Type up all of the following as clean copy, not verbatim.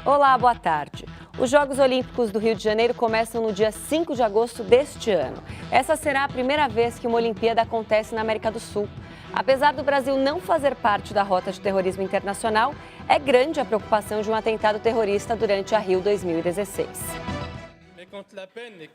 Olá, boa tarde. Os Jogos Olímpicos do Rio de Janeiro começam no dia 5 de agosto deste ano. Essa será a primeira vez que uma Olimpíada acontece na América do Sul. Apesar do Brasil não fazer parte da rota de terrorismo internacional, é grande a preocupação de um atentado terrorista durante a Rio 2016.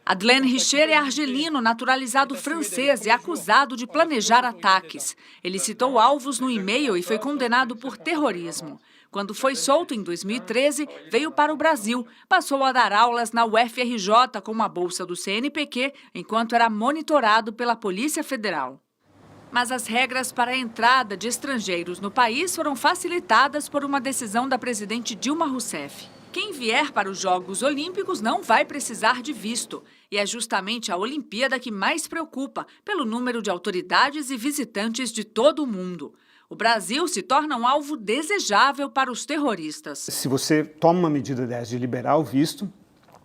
Adlène Richer é argelino, naturalizado francês e acusado de planejar ataques. Ele citou alvos no e-mail e foi condenado por terrorismo. Quando foi solto em 2013, veio para o Brasil. Passou a dar aulas na UFRJ com uma bolsa do CNPq, enquanto era monitorado pela Polícia Federal. Mas as regras para a entrada de estrangeiros no país foram facilitadas por uma decisão da presidente Dilma Rousseff. Quem vier para os Jogos Olímpicos não vai precisar de visto. E é justamente a Olimpíada que mais preocupa, pelo número de autoridades e visitantes de todo o mundo. O Brasil se torna um alvo desejável para os terroristas. Se você toma uma medida dessa de liberar o visto,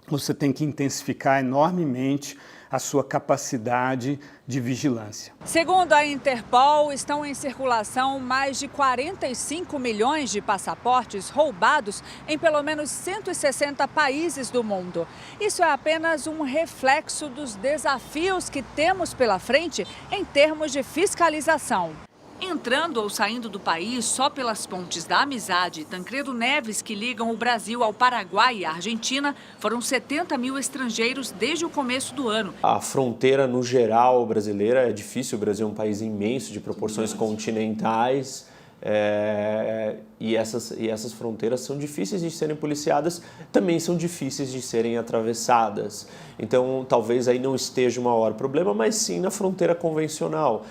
você tem que intensificar enormemente a sua capacidade de vigilância. Segundo a Interpol, estão em circulação mais de 45 milhões de passaportes roubados em pelo menos 160 países do mundo. Isso é apenas um reflexo dos desafios que temos pela frente em termos de fiscalização. Entrando ou saindo do país só pelas pontes da Amizade e Tancredo Neves, que ligam o Brasil ao Paraguai e à Argentina, foram 70 mil estrangeiros desde o começo do ano. A fronteira, no geral, brasileira é difícil. O Brasil é um país imenso, de proporções continentais. E essas fronteiras são difíceis de serem policiadas, também são difíceis de serem atravessadas. Então, talvez aí não esteja o maior problema, mas sim na fronteira convencional.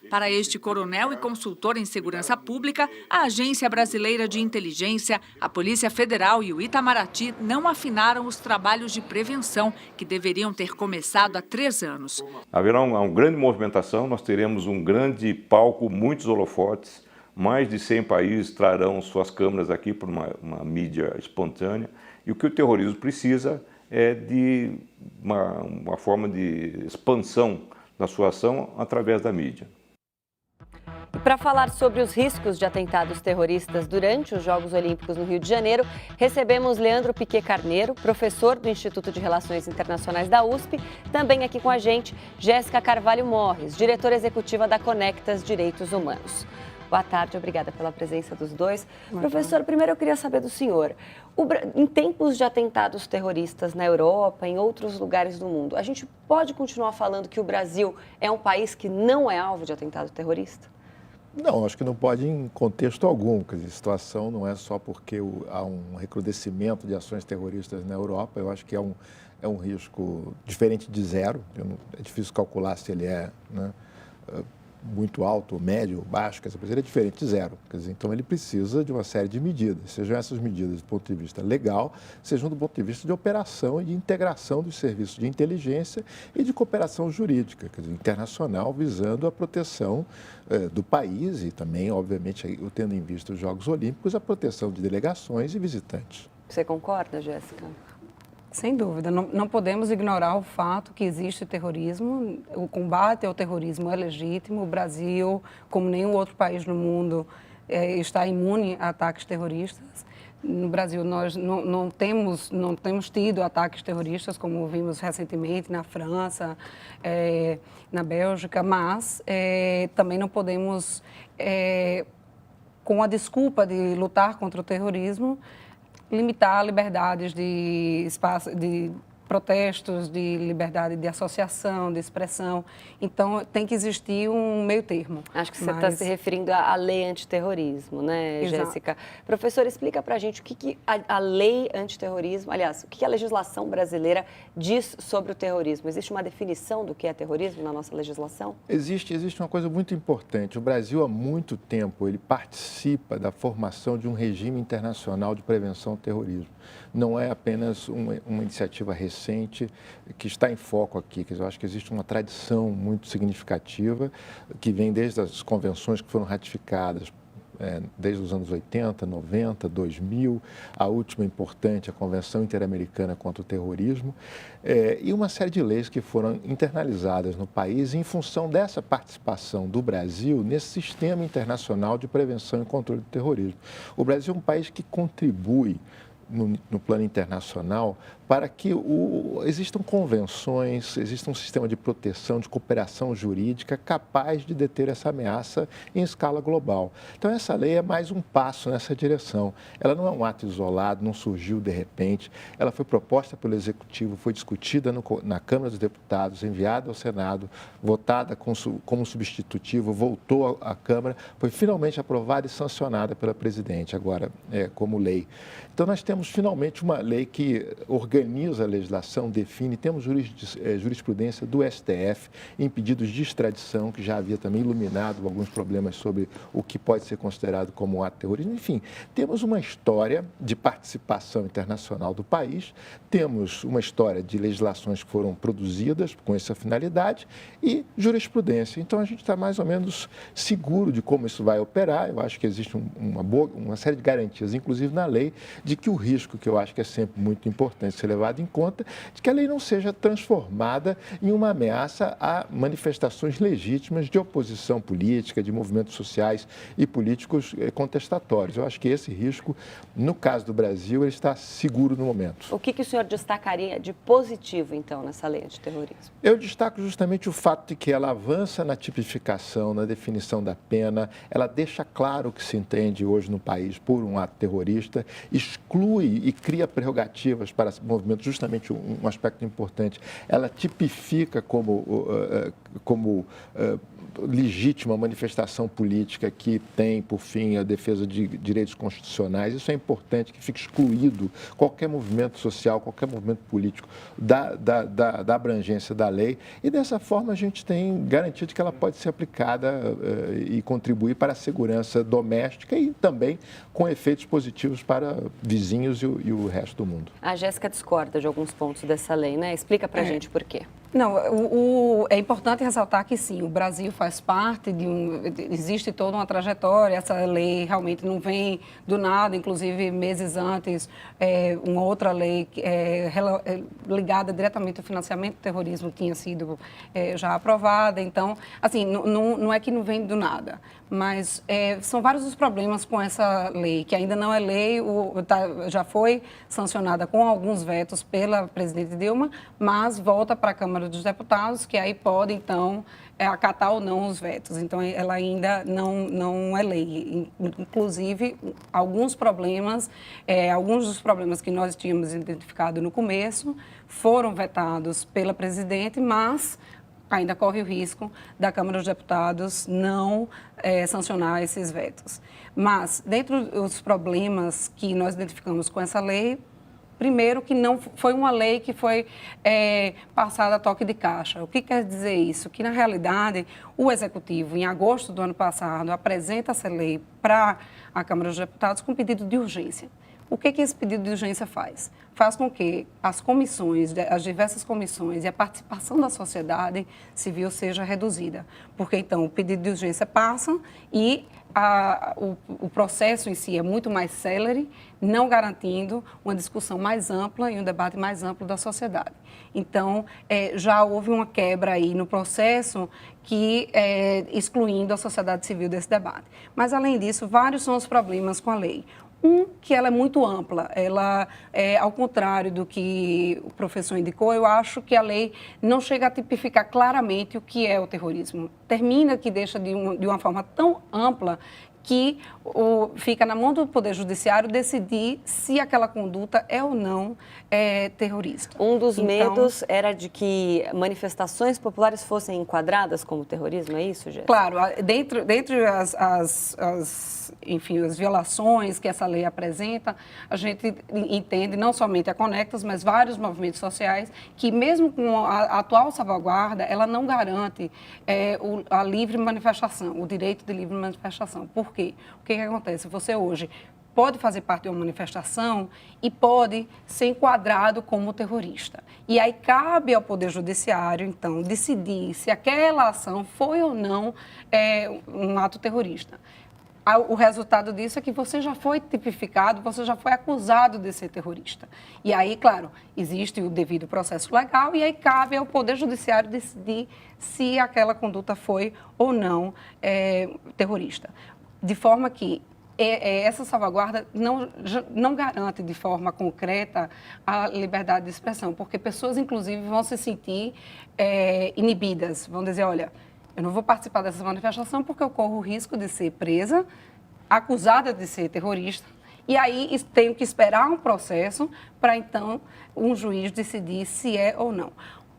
Para este coronel e consultor em segurança pública, a Agência Brasileira de Inteligência, a Polícia Federal e o Itamaraty não afinaram os trabalhos de prevenção que deveriam ter começado há 3 anos. Haverá uma grande movimentação, nós teremos um grande palco, muitos holofotes, mais de 100 países trarão suas câmeras aqui por uma mídia espontânea. E o que o terrorismo precisa é de uma forma de expansão da sua ação através da mídia. Para falar sobre os riscos de atentados terroristas durante os Jogos Olímpicos no Rio de Janeiro, recebemos Leandro Piquet Carneiro, professor do Instituto de Relações Internacionais da USP, também aqui com a gente, Jéssica Carvalho Morres, diretora executiva da Conectas Direitos Humanos. Boa tarde, obrigada pela presença dos dois. Professor, primeiro eu queria saber do senhor, em tempos de atentados terroristas na Europa, em outros lugares do mundo, a gente pode continuar falando que o Brasil é um país que não é alvo de atentado terrorista? Não, acho que não pode em contexto algum. Quer dizer, a situação não é só porque há um recrudescimento de ações terroristas na Europa. Eu acho que é um risco diferente de zero. É difícil calcular se ele é, né, muito alto, médio, baixo, quer dizer, ele é diferente de zero. Quer dizer, então ele precisa de uma série de medidas, sejam essas medidas do ponto de vista legal, sejam do ponto de vista de operação e de integração dos serviços de inteligência e de cooperação jurídica, quer dizer, internacional, visando a proteção do país e também, obviamente, tendo em vista os Jogos Olímpicos, a proteção de delegações e visitantes. Você concorda, Jéssica? Sem dúvida, não podemos ignorar o fato que existe terrorismo, o combate ao terrorismo é legítimo, o Brasil, como nenhum outro país no mundo, está imune a ataques terroristas. No Brasil, nós não temos tido ataques terroristas, como vimos recentemente na França, na Bélgica, mas também não podemos, com a desculpa de lutar contra o terrorismo, limitar liberdades de espaço, de protestos, de liberdade de associação, de expressão. Então, tem que existir um meio termo. Acho que você está se referindo à lei antiterrorismo, né, Exato. Jéssica? Professor, explica para a gente o que a lei antiterrorismo, aliás, o que a legislação brasileira diz sobre o terrorismo. Existe uma definição do que é terrorismo na nossa legislação? Existe uma coisa muito importante. O Brasil, há muito tempo, ele participa da formação de um regime internacional de prevenção ao terrorismo. Não é apenas uma iniciativa recente que está em foco aqui. Eu acho que existe uma tradição muito significativa que vem desde as convenções que foram ratificadas desde os anos 80, 90, 2000, a última importante, a Convenção Interamericana contra o Terrorismo, e uma série de leis que foram internalizadas no país em função dessa participação do Brasil nesse sistema internacional de prevenção e controle do terrorismo. O Brasil é um país que contribui no plano internacional para que existam convenções, exista um sistema de proteção, de cooperação jurídica capaz de deter essa ameaça em escala global. Então, essa lei é mais um passo nessa direção. Ela não é um ato isolado, não surgiu de repente. Ela foi proposta pelo Executivo, foi discutida na Câmara dos Deputados, enviada ao Senado, votada como substitutivo, voltou à Câmara, foi finalmente aprovada e sancionada pela Presidente, agora como lei. Então, nós temos finalmente uma lei que organiza a legislação, define, temos jurisprudência do STF em pedidos de extradição, que já havia também iluminado alguns problemas sobre o que pode ser considerado como um ato terrorista. Enfim, temos uma história de participação internacional do país, temos uma história de legislações que foram produzidas com essa finalidade e jurisprudência. Então, a gente está mais ou menos seguro de como isso vai operar. Eu acho que existe uma série de garantias, inclusive na lei, de que o risco, que eu acho que é sempre muito importante ser levado em conta, de que a lei não seja transformada em uma ameaça a manifestações legítimas de oposição política, de movimentos sociais e políticos contestatórios. Eu acho que esse risco, no caso do Brasil, ele está seguro no momento. O que o senhor destacaria de positivo, então, nessa lei antiterrorismo? Eu destaco justamente o fato de que ela avança na tipificação, na definição da pena, ela deixa claro o que se entende hoje no país por um ato terrorista, exclui e cria prerrogativas para movimentos, justamente um aspecto importante. Ela tipifica como legítima manifestação política que tem, por fim, a defesa de direitos constitucionais. Isso é importante, que fique excluído qualquer movimento social, qualquer movimento político da abrangência da lei. E, dessa forma, a gente tem garantia de que ela pode ser aplicada e contribuir para a segurança doméstica e também com efeitos positivos para vizinhos e o resto do mundo. A Jéssica discorda de alguns pontos dessa lei, né? Explica pra gente por quê. Não, é importante ressaltar que sim, o Brasil faz parte existe toda uma trajetória, essa lei realmente não vem do nada, inclusive meses antes, uma outra lei ligada diretamente ao financiamento do terrorismo tinha sido já aprovada, então, assim, não é que não vem do nada, mas são vários os problemas com essa lei, que ainda não é lei, já foi sancionada com alguns vetos pela presidente Dilma, mas volta para a Câmara dos Deputados, que aí pode, então, acatar ou não os vetos. Então, ela ainda não é lei. Inclusive, alguns dos problemas que nós tínhamos identificado no começo foram vetados pela presidente, mas ainda corre o risco da Câmara dos Deputados não sancionar esses vetos. Mas, dentro dos problemas que nós identificamos com essa lei, primeiro, que não foi uma lei que foi passada a toque de caixa. O que quer dizer isso? Que, na realidade, o Executivo, em agosto do ano passado, apresenta essa lei para a Câmara dos Deputados com pedido de urgência. O que esse pedido de urgência faz? Faz com que as comissões, as diversas comissões e a participação da sociedade civil seja reduzida. Porque, então, o pedido de urgência passa e o processo em si é muito mais célere, não garantindo uma discussão mais ampla e um debate mais amplo da sociedade. Então, já houve uma quebra aí no processo excluindo a sociedade civil desse debate. Mas, além disso, vários são os problemas com a lei. Que ela é muito ampla. Ela, ao contrário do que o professor indicou, eu acho que a lei não chega a tipificar claramente o que é o terrorismo. Termina que deixa de uma forma tão ampla que fica na mão do Poder Judiciário decidir se aquela conduta é ou não terrorista. Um dos medos era de que manifestações populares fossem enquadradas como terrorismo, é isso, Jéssica? Claro, dentre as violações que essa lei apresenta, a gente entende não somente a Conectas, mas vários movimentos sociais que, mesmo com a atual salvaguarda, ela não garante a livre manifestação, o direito de livre manifestação. Por quê? O que acontece? Você hoje pode fazer parte de uma manifestação e pode ser enquadrado como terrorista. E aí cabe ao Poder Judiciário, então, decidir se aquela ação foi ou não um ato terrorista. O resultado disso é que você já foi tipificado, você já foi acusado de ser terrorista. E aí, claro, existe o devido processo legal e aí cabe ao Poder Judiciário decidir se aquela conduta foi ou não terrorista. De forma que essa salvaguarda não garante de forma concreta a liberdade de expressão, porque pessoas, inclusive, vão se sentir inibidas, vão dizer, olha, eu não vou participar dessa manifestação porque eu corro o risco de ser presa, acusada de ser terrorista, e aí tenho que esperar um processo para, então, um juiz decidir se é ou não.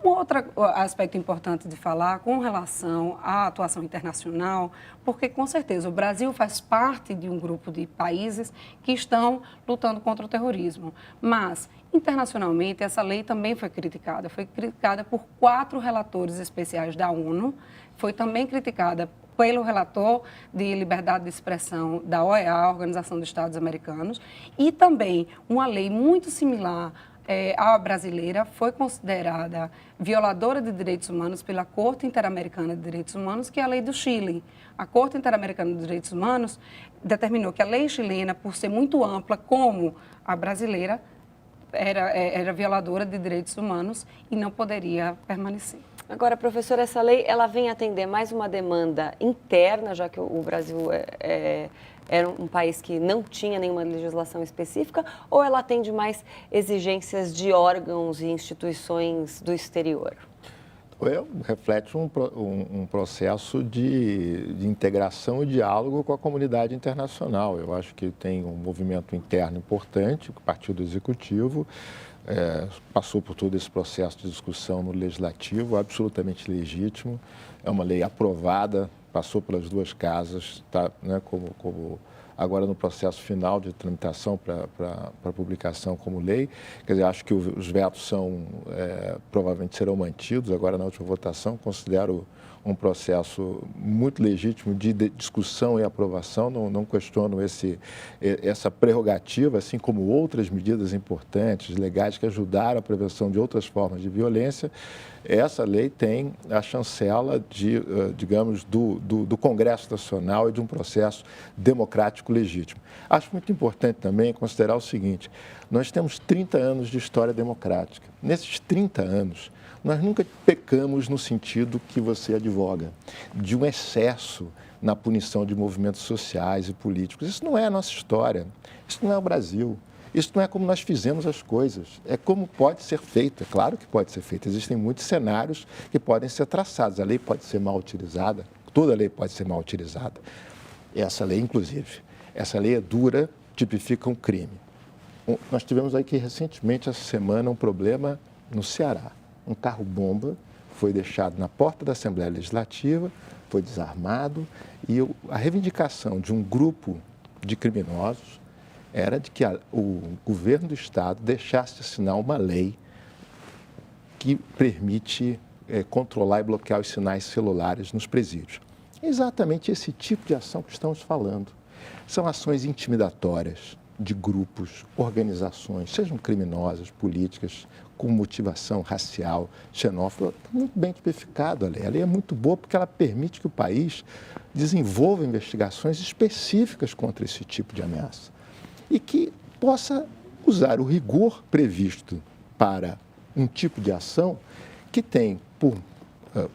Um outro aspecto importante de falar com relação à atuação internacional, porque, com certeza, o Brasil faz parte de um grupo de países que estão lutando contra o terrorismo. Mas, internacionalmente, essa lei também foi criticada. Foi criticada por 4 relatores especiais da ONU, foi também criticada pelo relator de liberdade de expressão da OEA, Organização dos Estados Americanos, e também uma lei muito similar a brasileira foi considerada violadora de direitos humanos pela Corte Interamericana de Direitos Humanos, que é a lei do Chile. A Corte Interamericana de Direitos Humanos determinou que a lei chilena, por ser muito ampla como a brasileira, era violadora de direitos humanos e não poderia permanecer. Agora, professora, essa lei ela vem atender mais uma demanda interna, já que o Brasil era um país que não tinha nenhuma legislação específica, ou ela atende mais exigências de órgãos e instituições do exterior? Reflete um processo de integração e diálogo com a comunidade internacional. Eu acho que tem um movimento interno importante, o Partido Executivo passou por todo esse processo de discussão no Legislativo, absolutamente legítimo. É uma lei aprovada, passou pelas 2 casas, está, né, como agora no processo final de tramitação para publicação como lei. Quer dizer, acho que os vetos provavelmente serão mantidos. Agora, na última votação, considero um processo muito legítimo de discussão e aprovação. Não questiono essa prerrogativa, assim como outras medidas importantes, legais, que ajudaram a prevenção de outras formas de violência. Essa lei tem a chancela digamos, do Congresso Nacional e de um processo democrático legítimo. Acho muito importante também considerar o seguinte: nós temos 30 anos de história democrática. Nesses 30 anos, nós nunca pecamos no sentido que você advoga, de um excesso na punição de movimentos sociais e políticos. Isso não é a nossa história, isso não é o Brasil. Isso não é como nós fizemos as coisas, é como pode ser feito. É claro que pode ser feito, existem muitos cenários que podem ser traçados. A lei pode ser mal utilizada, toda lei pode ser mal utilizada. Essa lei, inclusive, essa lei é dura, tipifica um crime. Nós tivemos aqui recentemente, essa semana, um problema no Ceará. Um carro-bomba foi deixado na porta da Assembleia Legislativa, foi desarmado e a reivindicação de um grupo de criminosos era de que o governo do Estado deixasse de assinar uma lei que permite controlar e bloquear os sinais celulares nos presídios. É exatamente esse tipo de ação que estamos falando. São ações intimidatórias de grupos, organizações, sejam criminosas, políticas, com motivação racial, xenófoba. Está muito bem tipificado a lei. A lei é muito boa porque ela permite que o país desenvolva investigações específicas contra esse tipo de ameaça e que possa usar o rigor previsto para um tipo de ação que tem por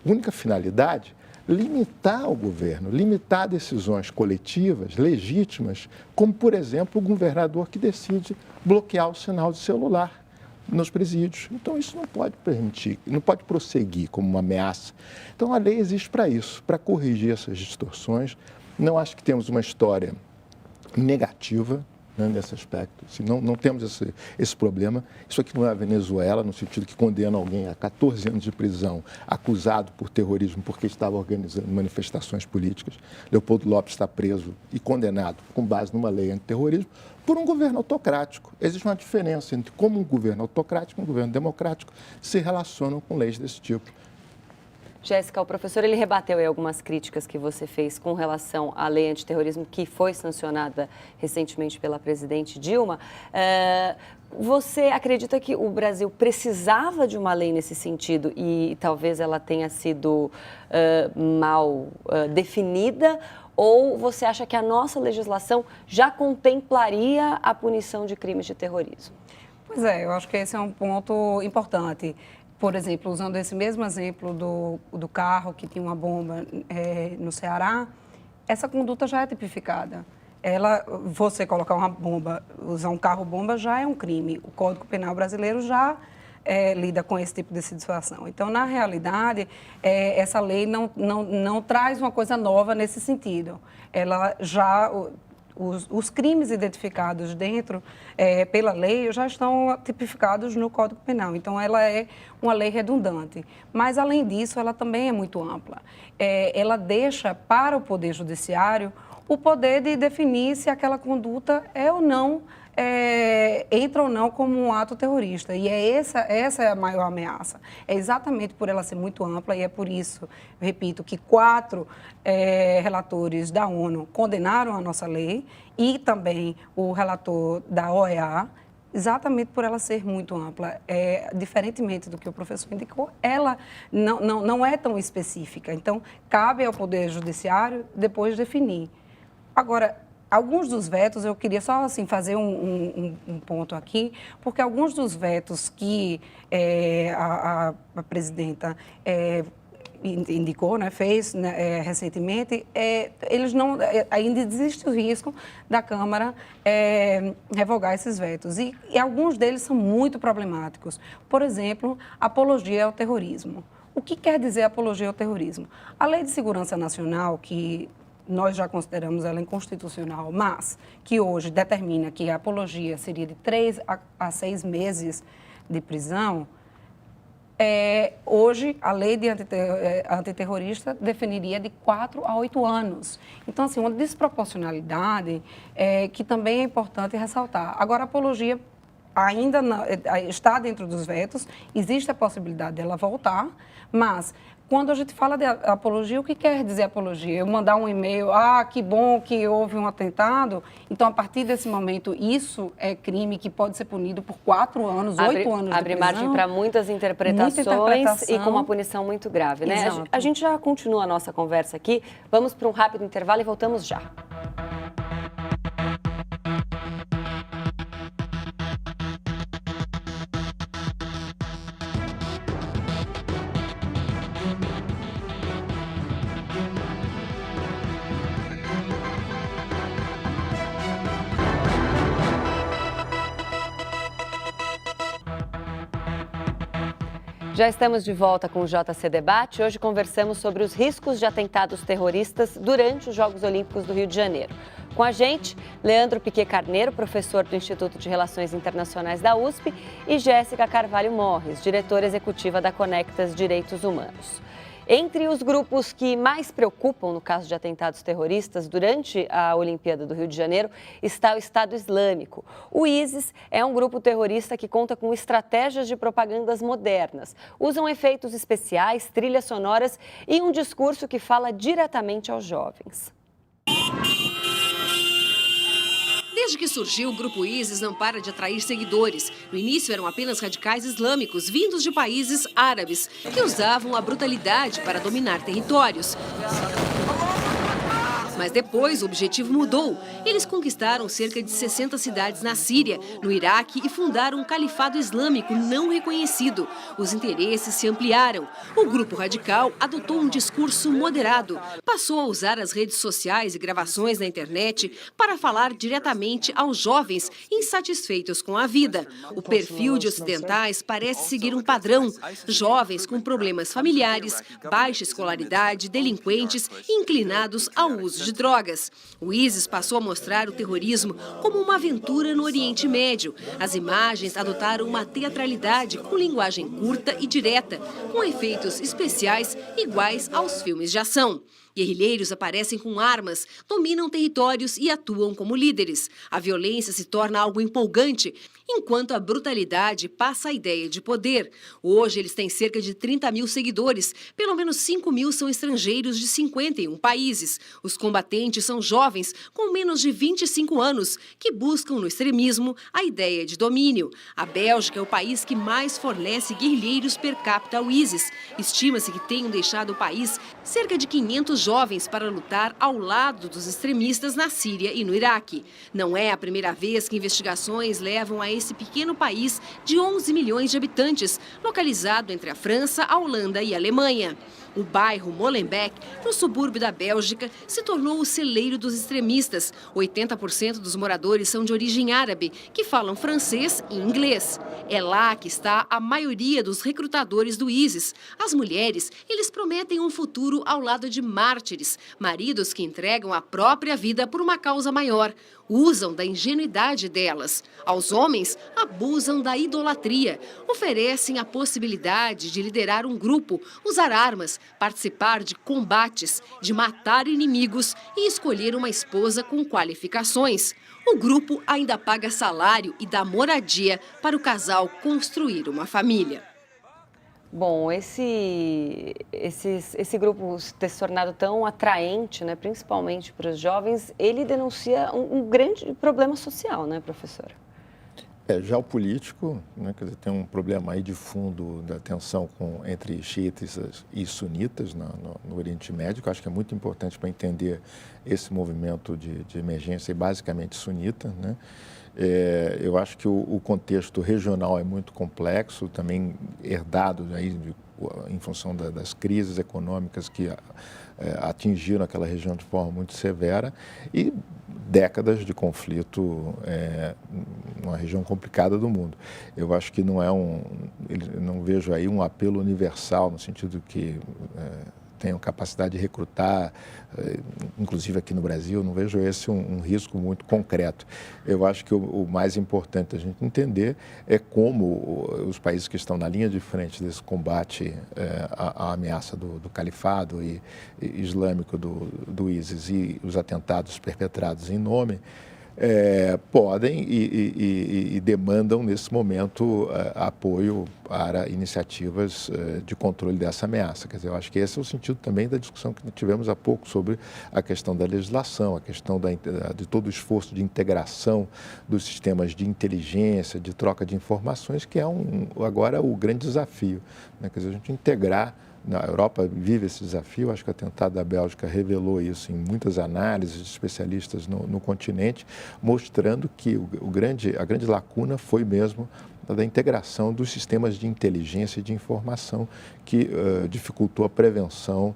única finalidade limitar o governo, limitar decisões coletivas, legítimas, como, por exemplo, o governador que decide bloquear o sinal de celular nos presídios. Então, isso não pode permitir, não pode prosseguir como uma ameaça. Então, a lei existe para isso, para corrigir essas distorções. Não acho que temos uma história negativa, né, nesse aspecto. Assim, não temos esse problema. Isso aqui não é a Venezuela, no sentido que condena alguém a 14 anos de prisão, acusado por terrorismo porque estava organizando manifestações políticas. Leopoldo Lopes está preso e condenado com base numa lei antiterrorismo por um governo autocrático. Existe uma diferença entre como um governo autocrático e um governo democrático se relacionam com leis desse tipo. Jéssica, o professor ele rebateu aí algumas críticas que você fez com relação à lei antiterrorismo que foi sancionada recentemente pela presidente Dilma. Você acredita que o Brasil precisava de uma lei nesse sentido e talvez ela tenha sido mal definida? Ou você acha que a nossa legislação já contemplaria a punição de crimes de terrorismo? Pois é, eu acho que esse é um ponto importante. Por exemplo, usando esse mesmo exemplo do carro que tinha uma bomba no Ceará, essa conduta já é tipificada. Você colocar uma bomba, usar um carro-bomba já é um crime. O Código Penal brasileiro já lida com esse tipo de situação. Então, na realidade, essa lei não traz uma coisa nova nesse sentido. Ela já... Os crimes identificados dentro, pela lei, já estão tipificados no Código Penal. Então, ela é uma lei redundante. Mas, além disso, ela também é muito ampla. Ela deixa para o Poder Judiciário o poder de definir se aquela conduta é ou não, entra ou não como um ato terrorista. E essa é a maior ameaça. É exatamente por ela ser muito ampla e é por isso, repito, que 4 relatores da ONU condenaram a nossa lei e também o relator da OEA, exatamente por ela ser muito ampla. Diferentemente do que o professor indicou, ela não é tão específica. Então, cabe ao Poder Judiciário depois definir. Agora, alguns dos vetos, eu queria só assim, fazer um ponto aqui, porque alguns dos vetos que a presidenta indicou, né, fez recentemente, eles não, ainda existe o risco da Câmara revogar esses vetos. E alguns deles são muito problemáticos. Por exemplo, apologia ao terrorismo. O que quer dizer apologia ao terrorismo? A Lei de Segurança Nacional, que nós já consideramos ela inconstitucional, mas que hoje determina que a apologia seria de 3 a 6 meses de prisão, hoje a lei de antiterrorista definiria de 4 a 8 anos. Então, assim, uma desproporcionalidade que também é importante ressaltar. Agora, a apologia ainda está dentro dos vetos, existe a possibilidade dela voltar, mas quando a gente fala de apologia, o que quer dizer apologia? Eu mandar um e-mail, que bom que houve um atentado, então a partir desse momento isso é crime que pode ser punido por 4 anos, 8 anos de prisão. Abre margem para muitas interpretações e com uma punição muito grave, né? Exato. A gente já continua a nossa conversa aqui, vamos para um rápido intervalo e voltamos já. Já estamos de volta com o JC Debate. Hoje conversamos sobre os riscos de atentados terroristas durante os Jogos Olímpicos do Rio de Janeiro. Com a gente, Leandro Piquet Carneiro, professor do Instituto de Relações Internacionais da USP, e Jéssica Carvalho Morris, diretora executiva da Conectas Direitos Humanos. Entre os grupos que mais preocupam no caso de atentados terroristas durante a Olimpíada do Rio de Janeiro está o Estado Islâmico. O ISIS é um grupo terrorista que conta com estratégias de propagandas modernas. Usam efeitos especiais, trilhas sonoras e um discurso que fala diretamente aos jovens. Desde que surgiu, o grupo ISIS não para de atrair seguidores. No início eram apenas radicais islâmicos, vindos de países árabes, que usavam a brutalidade para dominar territórios. Mas depois o objetivo mudou. Eles conquistaram cerca de 60 cidades na Síria, no Iraque e fundaram um califado islâmico não reconhecido. Os interesses se ampliaram. O grupo radical adotou um discurso moderado. Passou a usar as redes sociais e gravações na internet para falar diretamente aos jovens insatisfeitos com a vida. O perfil de ocidentais parece seguir um padrão. Jovens com problemas familiares, baixa escolaridade, delinquentes e inclinados ao uso de drogas. O ISIS passou a mostrar o terrorismo como uma aventura no Oriente Médio. As imagens adotaram uma teatralidade com linguagem curta e direta, com efeitos especiais iguais aos filmes de ação. Guerrilheiros aparecem com armas, dominam territórios e atuam como líderes. A violência se torna algo empolgante, enquanto a brutalidade passa a ideia de poder. Hoje eles têm cerca de 30 mil seguidores, pelo menos 5 mil são estrangeiros de 51 países. Os combatentes são jovens com menos de 25 anos, que buscam no extremismo a ideia de domínio. A Bélgica é o país que mais fornece guerrilheiros per capita ao ISIS. Estima-se que tenham deixado o país cerca de 500 jovens para lutar ao lado dos extremistas na Síria e no Iraque. Não é a primeira vez que investigações levam a esse pequeno país de 11 milhões de habitantes, localizado entre a França, a Holanda e a Alemanha. O bairro Molenbeek, no subúrbio da Bélgica, se tornou o celeiro dos extremistas. 80% dos moradores são de origem árabe, que falam francês e inglês. É lá que está a maioria dos recrutadores do ISIS. As mulheres, eles prometem um futuro ao lado de mártires, maridos que entregam a própria vida por uma causa maior. Usam da ingenuidade delas. Aos homens, abusam da idolatria. Oferecem a possibilidade de liderar um grupo, usar armas, participar de combates, de matar inimigos e escolher uma esposa com qualificações. O grupo ainda paga salário e dá moradia para o casal construir uma família. Bom, esse grupo ter se tornado tão atraente, né, principalmente para os jovens, ele denuncia um grande problema social, né, professora? Geopolítico, né, quer dizer, tem um problema aí de fundo da tensão entre xiitas e sunitas no Oriente Médio, que eu acho que é muito importante para entender esse movimento de emergência, basicamente sunita, né? Eu acho que o contexto regional é muito complexo, também herdado aí em função das crises econômicas que atingiram aquela região de forma muito severa e décadas de conflito numa região complicada do mundo. Eu acho que não vejo aí um apelo universal no sentido que tenham capacidade de recrutar, inclusive aqui no Brasil, não vejo esse um risco muito concreto. Eu acho que o mais importante a gente entender é como os países que estão na linha de frente desse combate à ameaça do califado islâmico do ISIS e os atentados perpetrados em nome, podem e demandam, nesse momento, apoio para iniciativas de controle dessa ameaça. Quer dizer, eu acho que esse é o sentido também da discussão que tivemos há pouco sobre a questão da legislação, a questão de todo o esforço de integração dos sistemas de inteligência, de troca de informações, que é agora o grande desafio, né? Quer dizer, a gente integrar. A Europa vive esse desafio, acho que o atentado da Bélgica revelou isso em muitas análises de especialistas no continente, mostrando que a grande lacuna foi mesmo da integração dos sistemas de inteligência e de informação que dificultou a prevenção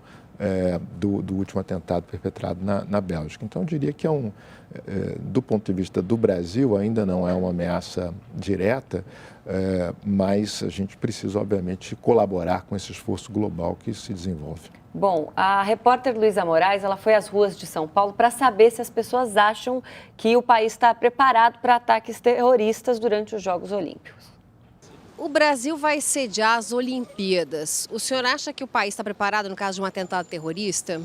do último atentado perpetrado na Bélgica. Então, eu diria que do ponto de vista do Brasil, ainda não é uma ameaça direta, mas a gente precisa, obviamente, colaborar com esse esforço global que se desenvolve. Bom, a repórter Luísa Moraes, ela foi às ruas de São Paulo para saber se as pessoas acham que o país está preparado para ataques terroristas durante os Jogos Olímpicos. O Brasil vai sediar as Olimpíadas. O senhor acha que o país está preparado no caso de um atentado terrorista?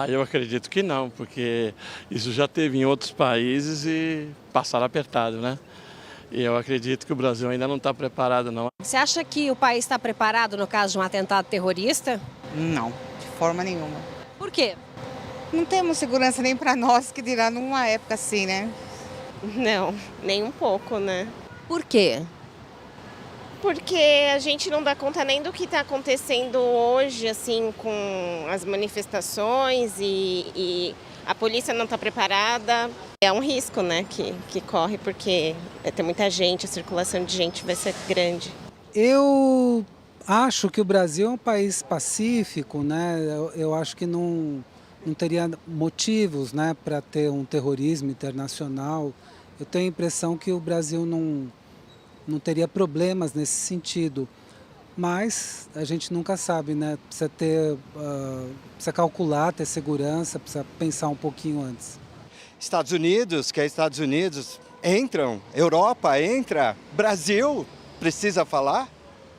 Eu acredito que não, porque isso já teve em outros países e passaram apertado, né? E eu acredito que o Brasil ainda não está preparado, não. Você acha que o país está preparado no caso de um atentado terrorista? Não, de forma nenhuma. Por quê? Não temos segurança nem para nós, que dirá numa época assim, né? Não, nem um pouco, né? Por quê? Porque a gente não dá conta nem do que está acontecendo hoje, assim, com as manifestações e a polícia não está preparada. É um risco, né, que corre, porque tem muita gente, a circulação de gente vai ser grande. Eu acho que o Brasil é um país pacífico, né? Eu acho que não teria motivos, né, para ter um terrorismo internacional. Eu tenho a impressão que o Brasil não teria problemas nesse sentido, mas a gente nunca sabe, né? Precisa calcular, ter segurança, precisa pensar um pouquinho antes. Estados Unidos entram, Europa entra, Brasil precisa falar?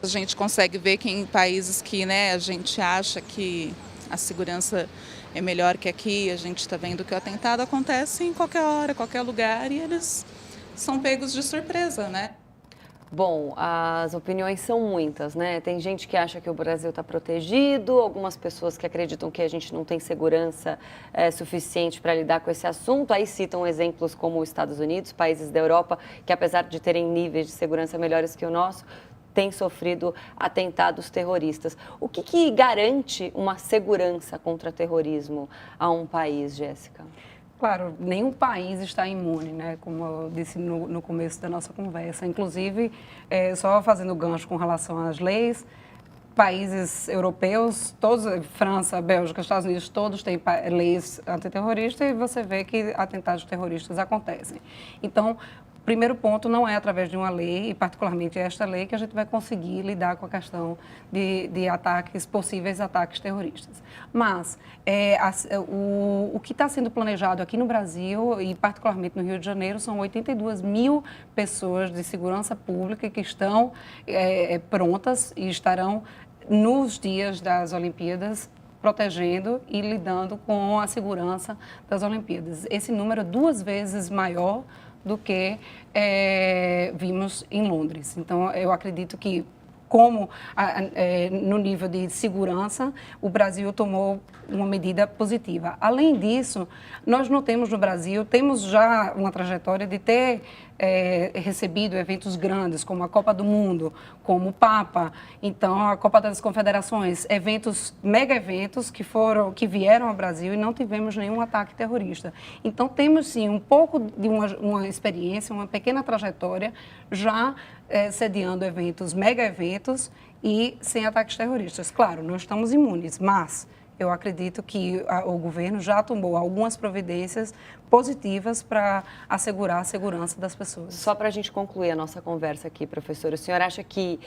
A gente consegue ver que em países que, né, a gente acha que a segurança é melhor que aqui, a gente está vendo que o atentado acontece em qualquer hora, qualquer lugar, e eles são pegos de surpresa, né? Bom, as opiniões são muitas, né? Tem gente que acha que o Brasil está protegido, algumas pessoas que acreditam que a gente não tem segurança suficiente para lidar com esse assunto. Aí citam exemplos como os Estados Unidos, países da Europa, que apesar de terem níveis de segurança melhores que o nosso, têm sofrido atentados terroristas. O que garante uma segurança contra terrorismo a um país, Jéssica? Claro, nenhum país está imune, né? Como eu disse no começo da nossa conversa. Inclusive, só fazendo gancho com relação às leis, países europeus, todos, França, Bélgica, Estados Unidos, todos têm leis antiterroristas e você vê que atentados terroristas acontecem. Então, o primeiro ponto não é através de uma lei, e particularmente esta lei, que a gente vai conseguir lidar com a questão de ataques, possíveis ataques terroristas. Mas o que está sendo planejado aqui no Brasil, e particularmente no Rio de Janeiro, são 82 mil pessoas de segurança pública que estão prontas e estarão nos dias das Olimpíadas protegendo e lidando com a segurança das Olimpíadas. Esse número é 2 vezes maior do que vimos em Londres. Então, eu acredito que, no nível de segurança, o Brasil tomou uma medida positiva. Além disso, nós não temos no Brasil, temos já uma trajetória de ter recebido eventos grandes, como a Copa do Mundo, como o Papa, então a Copa das Confederações, mega eventos que vieram ao Brasil e não tivemos nenhum ataque terrorista. Então temos sim um pouco de uma experiência, uma pequena trajetória já sediando mega eventos e sem ataques terroristas. Claro, não estamos imunes, mas eu acredito que o governo já tomou algumas providências positivas para assegurar a segurança das pessoas. Só para a gente concluir a nossa conversa aqui, professor, o senhor acha que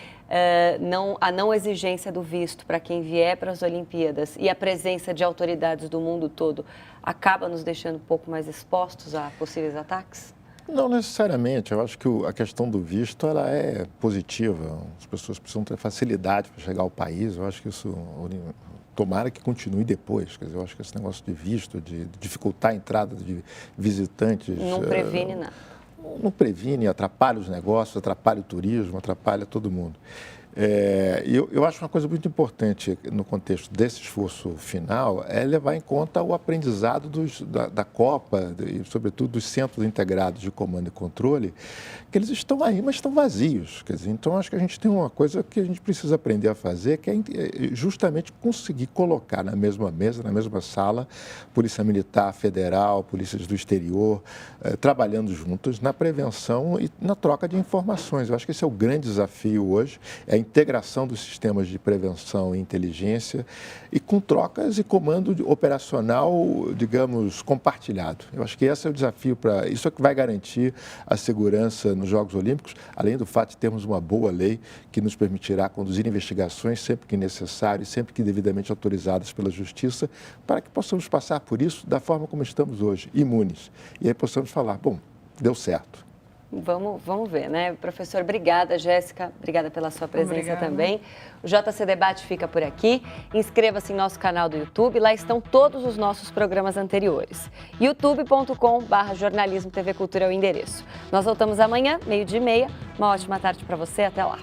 a não exigência do visto para quem vier para as Olimpíadas e a presença de autoridades do mundo todo acaba nos deixando um pouco mais expostos a possíveis ataques? Não necessariamente. Eu acho que a questão do visto ela é positiva. As pessoas precisam ter facilidade para chegar ao país. Eu acho que isso... Tomara que continue depois. Quer dizer, eu acho que esse negócio de visto, de dificultar a entrada de visitantes... Não previne nada. Não previne, atrapalha os negócios, atrapalha o turismo, atrapalha todo mundo. Eu acho uma coisa muito importante no contexto desse esforço final é levar em conta o aprendizado da Copa e, sobretudo, dos centros integrados de comando e controle, que eles estão aí, mas estão vazios. Quer dizer, então, acho que a gente tem uma coisa que a gente precisa aprender a fazer, que é justamente conseguir colocar na mesma mesa, na mesma sala, Polícia Militar Federal, polícias do exterior, trabalhando juntas na prevenção e na troca de informações. Eu acho que esse é o grande desafio hoje, é a integração dos sistemas de prevenção e inteligência e com trocas e comando operacional, digamos, compartilhado. Eu acho que esse é o desafio isso é que vai garantir a segurança nos Jogos Olímpicos, além do fato de termos uma boa lei que nos permitirá conduzir investigações sempre que necessário e sempre que devidamente autorizadas pela Justiça, para que possamos passar por isso da forma como estamos hoje, imunes. E aí possamos falar, bom, deu certo. Vamos ver, né? Professor, obrigada, Jéssica. Obrigada pela sua presença também. O JC Debate fica por aqui. Inscreva-se em nosso canal do YouTube. Lá estão todos os nossos programas anteriores. youtube.com/jornalismo TV Cultura é o endereço. Nós voltamos amanhã, 12:30. Uma ótima tarde para você. Até lá.